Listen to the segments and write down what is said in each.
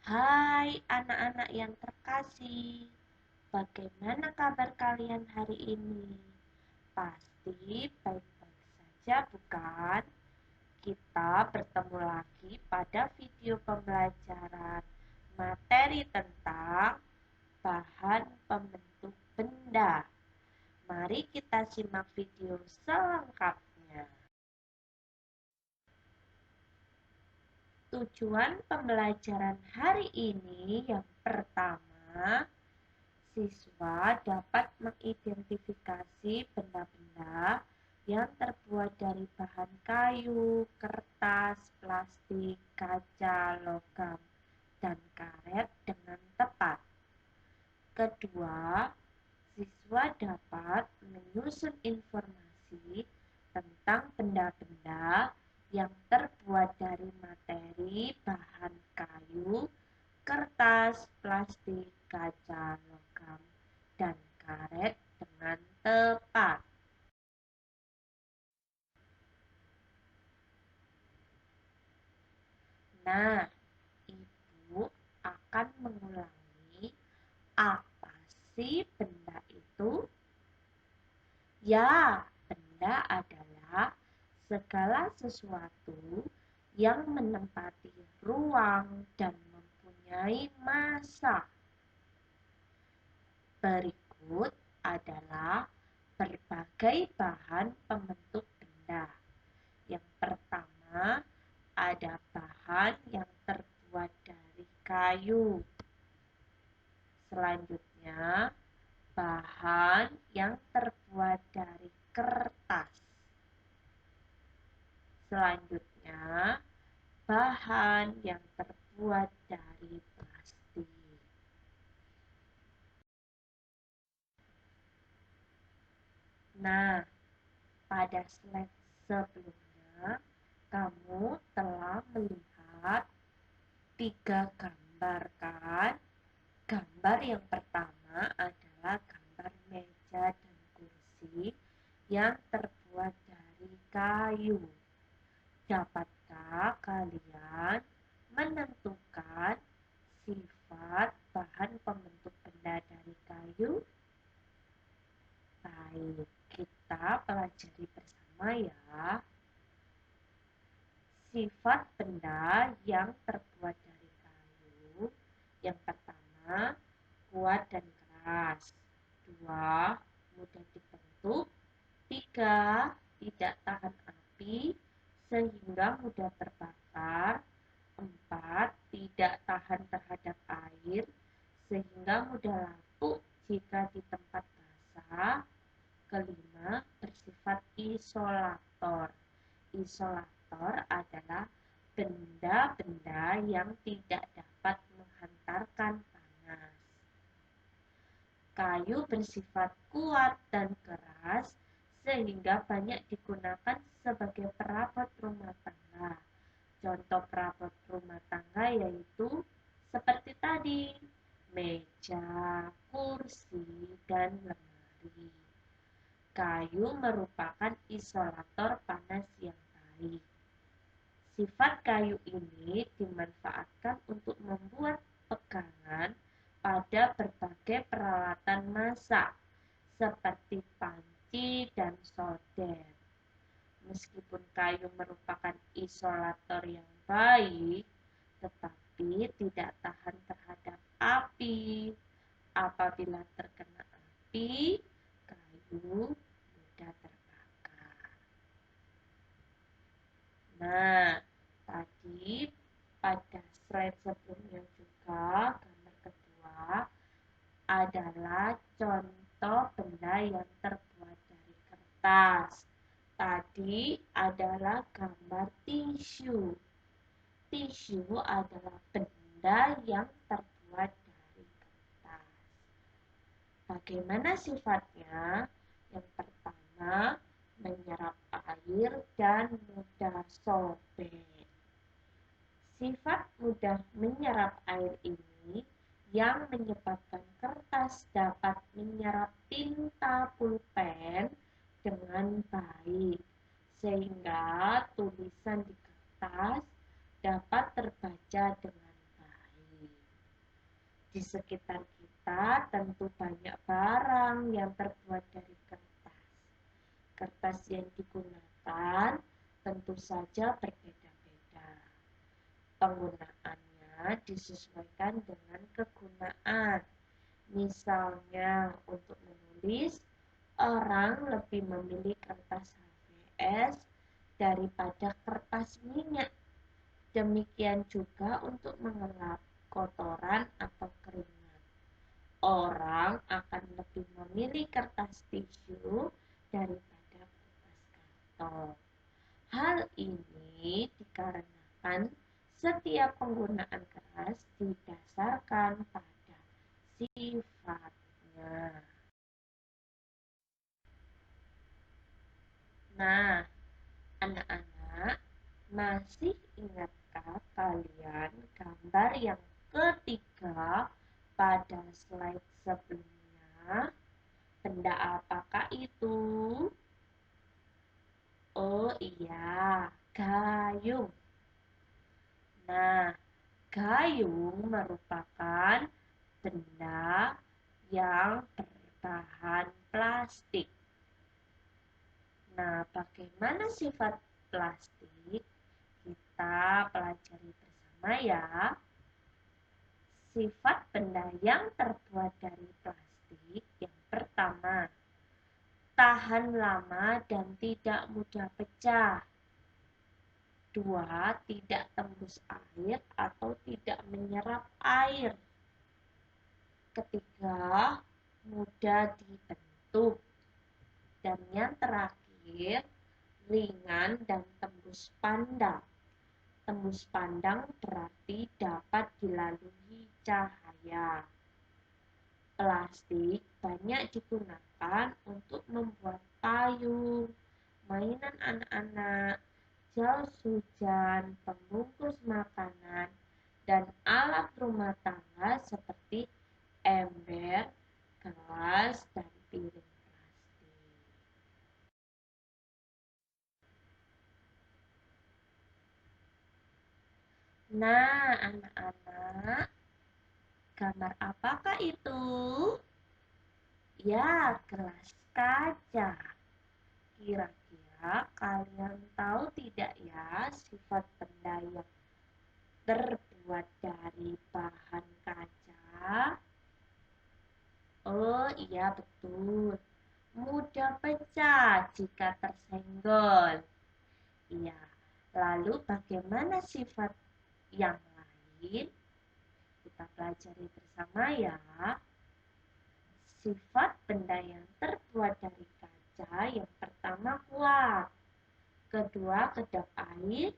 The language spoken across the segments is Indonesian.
Hai anak-anak yang terkasih, bagaimana kabar kalian hari ini? Pasti baik-baik saja, bukan? Kita bertemu lagi pada video pembelajaran materi tentang bahan pembentuk benda. Mari kita simak video selengkapnya. Tujuan pembelajaran hari ini yang pertama, siswa dapat mengidentifikasi benda-benda yang terbuat dari bahan kayu, kertas, plastik, kaca, logam, dan karet dengan tepat. Kedua, siswa dapat menyusun informasi tentang benda-benda yang terbuat dari materi bahan kayu, kertas, plastik, kaca, logam, dan karet dengan tepat. Nah, Ibu akan mengulangi apa sih benda itu? Ya, benda adalah segala sesuatu yang menempati ruang dan mempunyai massa. Berikut adalah berbagai bahan pembentuk benda. Yang pertama, ada bahan yang terbuat dari kayu. Selanjutnya, bahan yang terbuat dari kertas. Selanjutnya, bahan yang terbuat dari plastik. Nah, pada slide sebelumnya, kamu telah melihat 3 gambar kan? Gambar yang pertama adalah gambar meja dan kursi yang terbuat dari kayu. Dapatkah kalian menentukan sifat bahan pembentuk benda dari kayu? Baik, kita pelajari bersama ya. Sifat benda yang terbuat dari kayu. Yang pertama, kuat dan keras. 2, mudah dibentuk. 3, tidak tahan api sehingga mudah terbakar. 4, tidak tahan terhadap air sehingga mudah lapuk jika di tempat basah. Kelima, bersifat isolator. Isolator adalah benda-benda yang tidak dapat menghantarkan panas. Kayu bersifat kuat dan keras sehingga banyak digunakan sebagai perabot rumah tangga. Contoh perabot rumah tangga yaitu seperti tadi, meja, kursi, dan lemari. Kayu merupakan isolator panas yang baik. Sifat kayu ini dimanfaatkan untuk membuat pegangan pada berbagai peralatan masak seperti panci dan solder. Meskipun kayu merupakan isolator yang baik, tetapi tidak tahan terhadap api. Apabila terkena api, kayu mudah terbakar. Nah, tadi pada slide sebelumnya juga, gambar kedua adalah contoh benda yang terbuat dari kertas. Tadi adalah gambar tisu. Tisu adalah benda yang terbuat dari kertas. Bagaimana sifatnya? Yang pertama, menyerap air dan mudah sobek. Sifat mudah menyerap air ini yang menyebabkan kertas dapat menyerap tinta pulpen dengan baik, sehingga tulisan di kertas dapat terbaca dengan baik. Di sekitar kita tentu banyak barang yang terbuat dari kertas. Kertas yang digunakan tentu saja berbeda-beda. Penggunaannya disesuaikan dengan kegunaan. Misalnya untuk menulis, orang lebih memilih kertas HVS daripada kertas minyak. Demikian juga untuk mengelap kotoran atau keringat. Orang akan lebih memilih kertas tisu daripada kertas karton. Hal ini dikarenakan setiap penggunaan keras didasarkan pada sifatnya. Nah, anak-anak, masih ingatkah kalian gambar yang ketiga pada slide sebelumnya? Benda apakah itu? Oh iya, gayung. Nah, gayung merupakan benda yang berbahan plastik. Nah, bagaimana sifat plastik? Kita pelajari bersama ya. Sifat benda yang terbuat dari plastik yang pertama, tahan lama dan tidak mudah pecah. Dua, tidak tembus air atau tidak menyerap air. Ketiga, mudah dibentuk. Dan yang terakhir, ringan dan tembus pandang. Tembus pandang berarti dapat dilalui cahaya. Plastik banyak digunakan untuk membuat payung, mainan anak-anak, jas hujan, pembungkus makanan, dan alat rumah tangga seperti ember, gelas, dan piring plastik. Nah, anak-anak, gambar apakah itu? Ya, gelas kaca. Kira-kira kalian tahu tidak ya sifat benda yang terbuat dari bahan kaca? Oh iya betul, mudah pecah jika tersenggol. Iya, lalu bagaimana sifat yang lain? Kita pelajari bersama ya. Sifat benda yang terbuat dari kaca yang pertama kuat, kedua kedap air,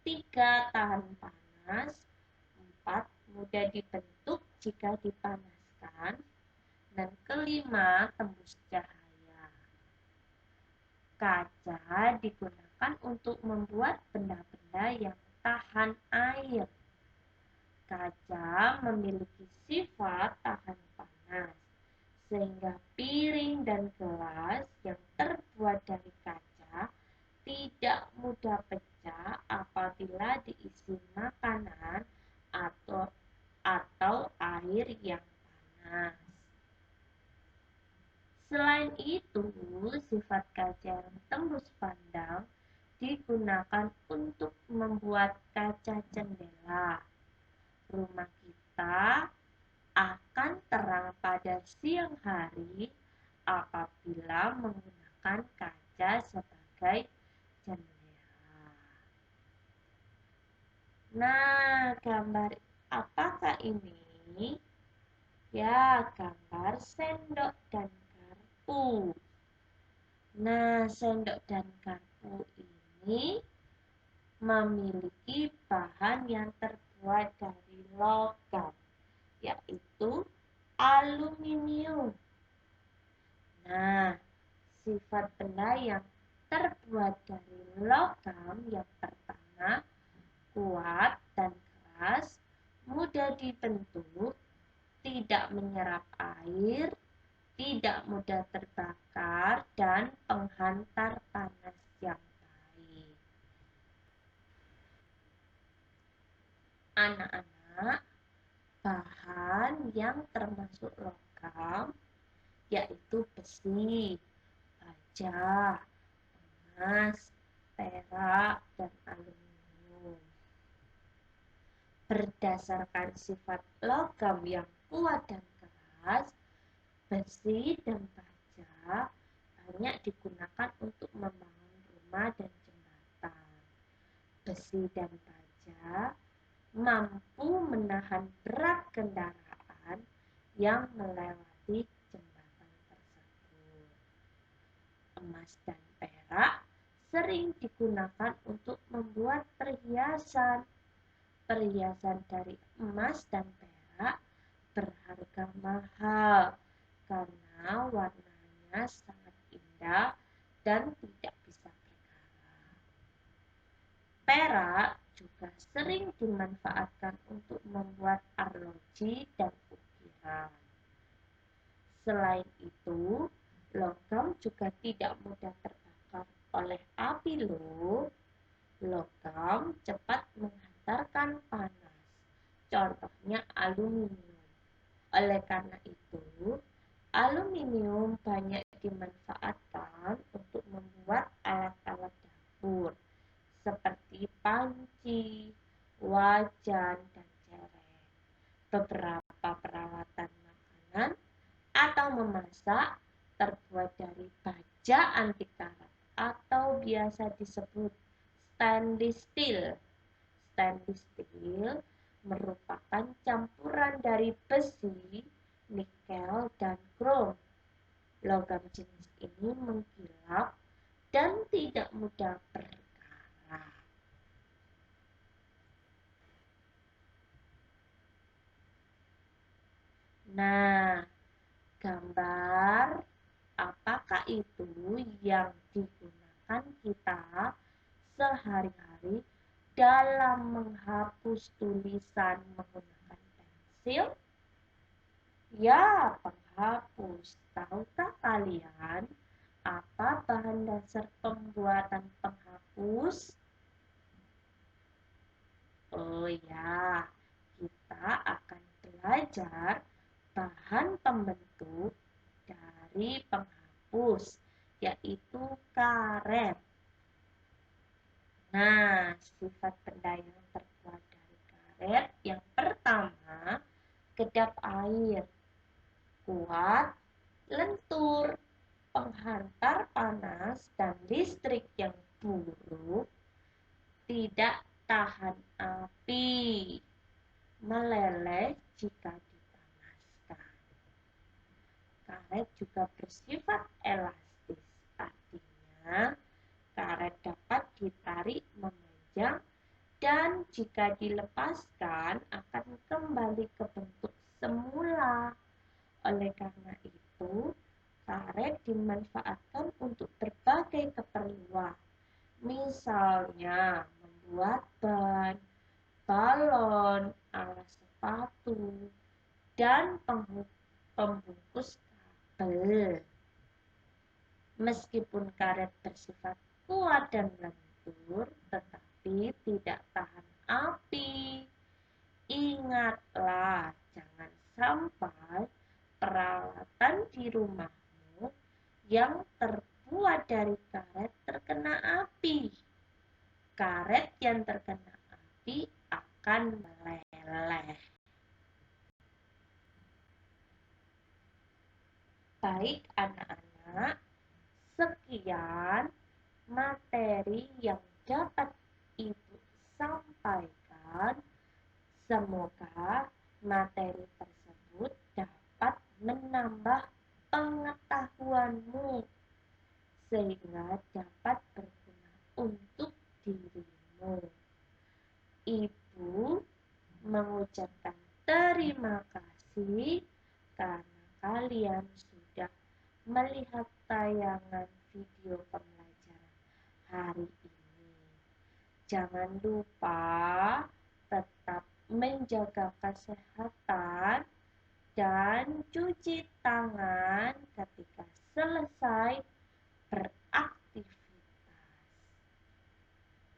tiga tahan panas, empat mudah dibentuk jika dipanaskan, dan kelima tembus cahaya. Kaca digunakan untuk membuat benda-benda yang tahan air. Kaca memiliki sifat tahan panas, sehingga piring dan gelas yang terbuat dari kaca tidak mudah pecah apabila diisi makanan atau air yang panas. Selain itu, sifat kaca yang tembus pandang digunakan untuk membuat kaca jendela. Rumah kita akan terang pada siang hari apabila menggunakan kaca sebagai jendela. Nah, gambar apakah ini? Ya, gambar sendok dan garpu. Nah, sendok dan garpu ini memiliki bahan yang terbuat dari logam, yaitu aluminium. Nah, sifat benda yang terbuat dari logam yang pertama, kuat dan keras, mudah dibentuk, tidak menyerap air, tidak mudah terbakar, dan penghantar panas yang baik. Anak-anak, bahan yang termasuk logam, yaitu besi, baja, emas, perak, dan aluminium. Berdasarkan sifat logam yang kuat dan keras, besi dan baja banyak digunakan untuk membangun rumah dan jembatan. Besi dan baja mampu menahan berat kendaraan yang melewati jembatan tersebut. Emas dan perak sering digunakan untuk membuat perhiasan. Perhiasan dari emas dan perak berharga mahal karena warnanya sangat indah dan tidak bisa berkarat. Perak juga sering dimanfaatkan untuk membuat arloji dan ukiran. Selain itu, logam juga tidak mudah terbakar oleh api loh. Logam cepat menghantarkan panas, contohnya aluminium. Oleh karena itu, aluminium banyak dimanfaatkan untuk membuat alat-alat dapur, seperti panci, wajan, dan cereh. Beberapa peralatan makanan atau memasak terbuat dari baja anti karat atau biasa disebut stainless steel. Stainless steel merupakan campuran dari besi, nikel, dan krom. Logam jenis ini mengkilap dan tidak mudah berkarat. Nah, gambar apakah itu yang digunakan kita sehari-hari dalam menghapus tulisan menggunakan pensil? Ya, penghapus. Tahukah kalian apa bahan dasar pembuatan penghapus? Oh ya, kita akan belajar bahan pembentuk dari penghapus, yaitu karet. Nah, sifat benda yang terbuat dari karet yang pertama, kedap air, kuat, lentur, penghantar panas dan listrik yang buruk, tidak tahan api, meleleh jika dipanaskan. Karet juga bersifat elastis, artinya karet dapat ditarik memanjang dan jika dilepaskan akan kembali ke bentuk semula. Oleh karena itu, karet dimanfaatkan untuk berbagai keperluan. Misalnya membuat ban, balon, alas sepatu, dan pembungkus kabel. Meskipun karet bersifat kuat dan lentur, tetapi tidak tahan api. Ingatlah, jangan sampai peralatan di rumahmu yang terbuat dari karet terkena api. Karet yang terkena api akan meleleh. Baik anak-anak, sekian materi yang dapat Ibu sampaikan. Semoga materi tersebut dapat menambah pengetahuanmu sehingga dapat berguna untuk dirimu. Ibu mengucapkan terima kasih karena kalian sudah melihat tayangan video pembelajaran hari ini. Jangan lupa tetap menjaga kesehatan dan cuci tangan ketika selesai beraktivitas.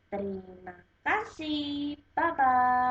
Terima kasih. Bye-bye.